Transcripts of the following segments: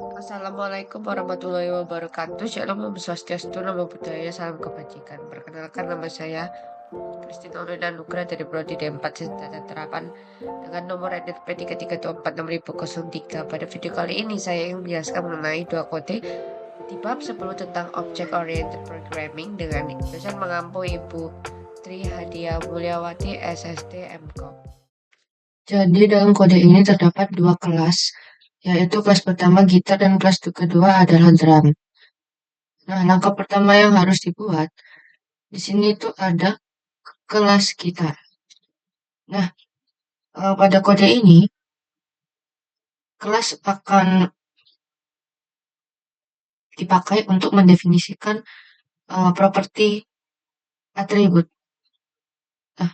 Assalamualaikum warahmatullahi wabarakatuh. Shalom, Om Swastiastu, Namo Buddhaya, salam kebajikan. Perkenalkan nama saya Christine Olena Nugra dari Prodi D4 Data Terapan dengan nomor NPM 33246003. Pada video kali ini saya ingin menjelaskan mengenai dua kode di bab 10 tentang Object Oriented Programming dengan dosen mengampu Ibu Tri Hadia Mulyawati SSD MKOM. Jadi dalam kode ini terdapat dua kelas, yaitu kelas pertama gitar dan kelas kedua adalah drum. Nah, langkah pertama yang harus dibuat di sini itu ada kelas gitar. Nah, pada kode ini kelas akan dipakai untuk mendefinisikan properti atribut. Nah,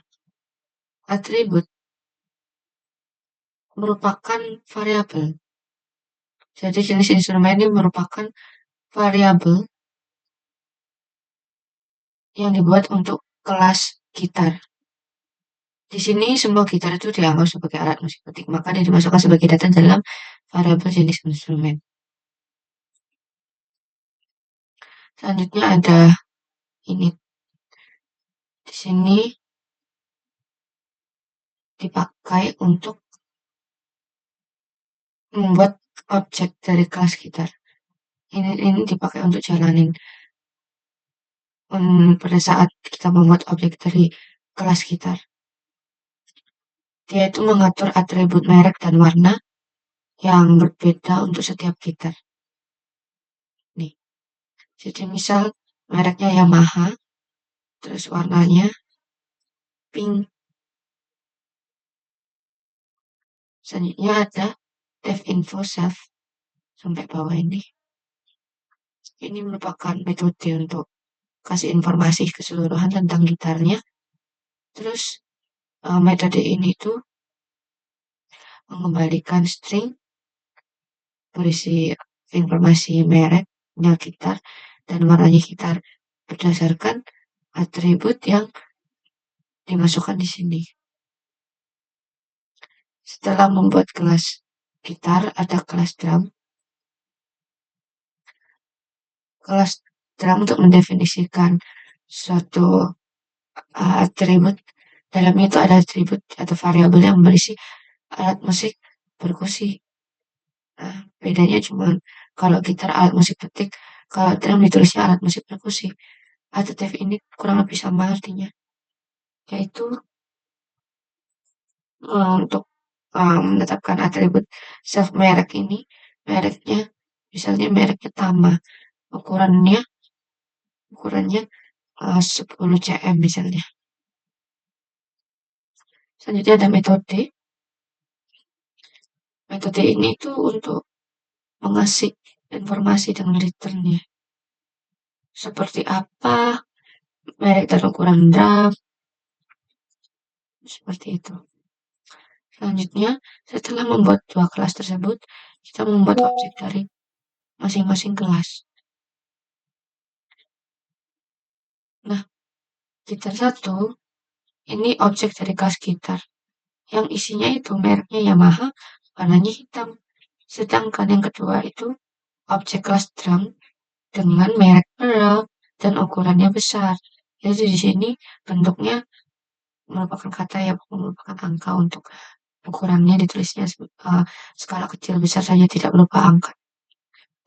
atribut merupakan variabel. Jadi jenis instrumen ini merupakan variabel yang dibuat untuk kelas gitar. Di sini semua gitar itu dianggap sebagai alat musik petik, maka dia dimasukkan sebagai data dalam variabel jenis instrumen. Selanjutnya ada ini. Di sini dipakai untuk membuat objek dari kelas gitar. Ini dipakai untuk jalanin pada saat kita membuat objek dari kelas gitar. Dia itu mengatur atribut merek dan warna yang berbeda untuk setiap gitar. Nih, jadi misal mereknya Yamaha, terus warnanya pink. Selanjutnya ada dev info self sampai bawah ini. Ini merupakan metode untuk kasih informasi keseluruhan tentang gitarnya. Terus metode ini tuh mengembalikan string berisi informasi mereknya gitar dan warnanya gitar berdasarkan atribut yang dimasukkan di sini. Setelah membuat kelas gitar, ada kelas drum. Kelas drum untuk mendefinisikan suatu atribut. Dalamnya itu ada atribut atau variabel yang berisi alat musik perkusi. Nah, bedanya cuma kalau gitar alat musik petik, kalau drum ditulisnya alat musik perkusi. Adjektif ini kurang lebih sama artinya, yaitu untuk menetapkan atribut self merek ini, mereknya misalnya mereknya Tama, ukurannya 10 cm misalnya. Selanjutnya ada metode. Metode ini tuh untuk mengasih informasi dengan returnnya. Seperti apa merek dan ukuran drum, seperti itu. Selanjutnya, setelah membuat dua kelas tersebut, kita membuat objek dari masing-masing kelas. Nah, gitar satu, ini objek dari kelas gitar. Yang isinya itu mereknya Yamaha, warnanya hitam. Sedangkan yang kedua itu objek kelas drum dengan merek Pearl dan ukurannya besar. Jadi di sini bentuknya merupakan kata yang merupakan angka untuk ukurannya ditulisnya skala kecil besar saja tidak berupa angka.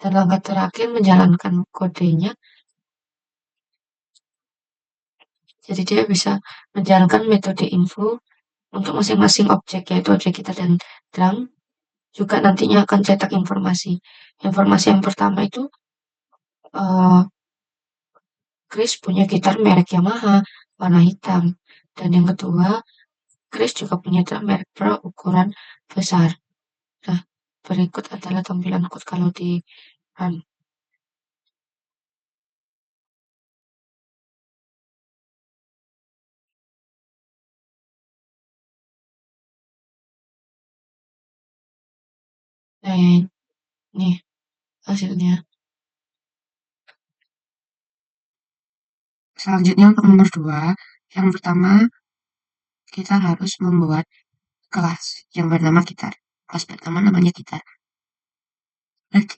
Dan langkah terakhir menjalankan kodenya. Jadi dia bisa menjalankan metode info untuk masing-masing objek, yaitu objek gitar dan drum. Juga nantinya akan cetak informasi. Informasi yang pertama itu Chris punya gitar merek Yamaha warna hitam. Dan yang kedua, Chris juga punya drum merek Pro ukuran besar. Nah, berikut adalah tampilan code kalau di run. Nah, nih hasilnya. Selanjutnya untuk nomor 2, yang pertama kita harus membuat kelas yang bernama gitar. Kelas pertama namanya gitar.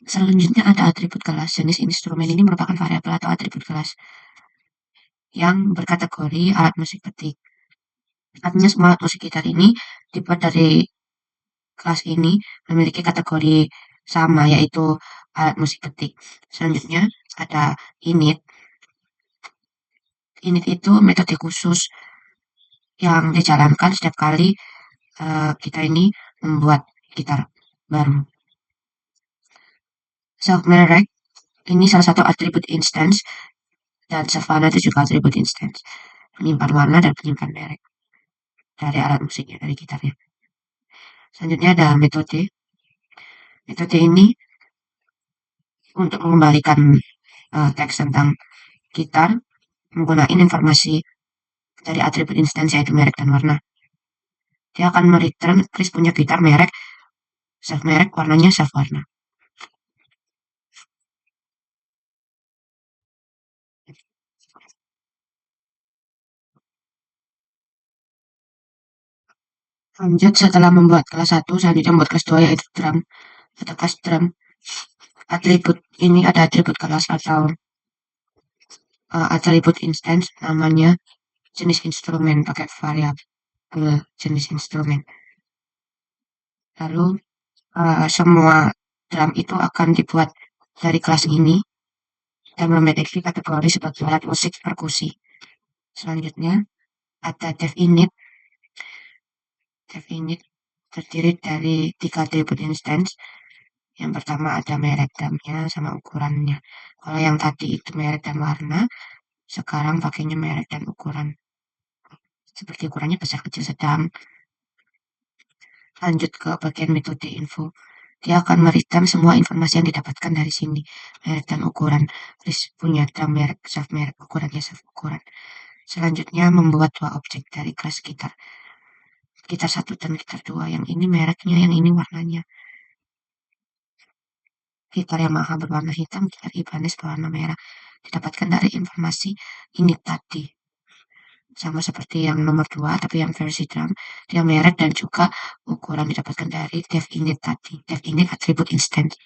Selanjutnya ada atribut kelas. Jenis instrumen ini merupakan variabel atau atribut kelas yang berkategori alat musik petik. Artinya semua alat musik gitar ini dibuat dari kelas ini memiliki kategori sama, yaitu alat musik petik. Selanjutnya ada init. Init itu metode khusus yang dijalankan setiap kali kita ini membuat gitar baru. Self-merek ini salah satu atribut instance, dan Savana itu juga atribut instance. Penyimpan warna dan penyimpan merek dari alat musiknya, dari gitarnya. Selanjutnya ada metode. Metode ini untuk mengembalikan teks tentang gitar menggunakan informasi dari atribut instansi yaitu merek dan warna. Dia akan mereturn Chris punya gitar merek, self merek, warnanya self warna. Lanjut setelah membuat kelas 1, selanjutnya membuat kelas 2 yaitu drum atau kelas drum. Atribut ini ada atribut kelas atau atribut instance, namanya jenis instrumen pakai variabel jenis instrumen. Lalu semua drum itu akan dibuat dari kelas ini dan memiliki kategori sebagai alat musik perkusi. Selanjutnya ada dev init. Dev init terdiri dari 3 atribut instance. Yang pertama ada merek drumnya sama ukurannya. Kalau yang tadi itu merek dan warna, sekarang pakainya merek dan ukuran. Seperti ukurannya besar, kecil, sedang. Lanjut ke bagian metode info. Dia akan mereturn semua informasi yang didapatkan dari sini. Merek dan ukuran. Terus punya drum merek, self merek, ukurannya self ukuran. Selanjutnya membuat 2 objek dari kelas gitar. Gitar 1 dan gitar 2. Yang ini mereknya, yang ini warnanya. Gitar Yamaha berwarna hitam, gitar Ibanez berwarna merah. Didapatkan dari informasi ini tadi. Sama seperti yang nomor 2, tapi yang versi drum. Dia merek dan juga ukuran didapatkan dari dev init tadi. Dev init atribut instant.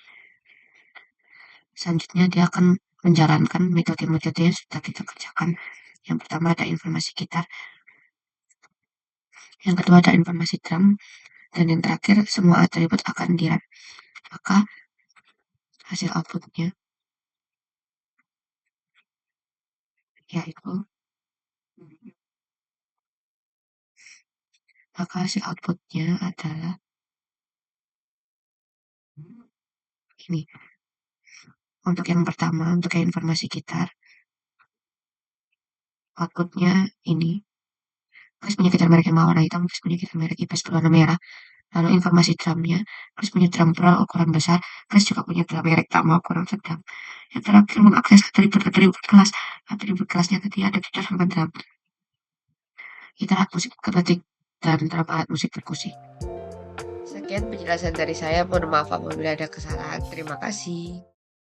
Selanjutnya dia akan menjalankan metode-metode yang sudah kita kerjakan. Yang pertama ada informasi gitar. Yang kedua ada informasi drum. Dan yang terakhir semua atribut akan di-run. Maka hasil outputnya yaitu hasil outputnya adalah ini. Untuk yang pertama, untuk yang informasi gitar, outputnya ini. Chris punya gitar merek yang warna hitam, Chris punya gitar merek Ibanez berwarna merah. Lalu informasi drumnya, Chris punya drum pearl ukuran besar, Chris juga punya drum merek sama ukuran sedang. Yang terakhir mengakses atribut-atribut kelas. Atribut kelasnya tadi ada gitar sama drum. Gitar alat musik ketik dan drum alat musik perkusi. Sekian penjelasan dari saya. Mohon maaf apabila ada kesalahan. Terima kasih.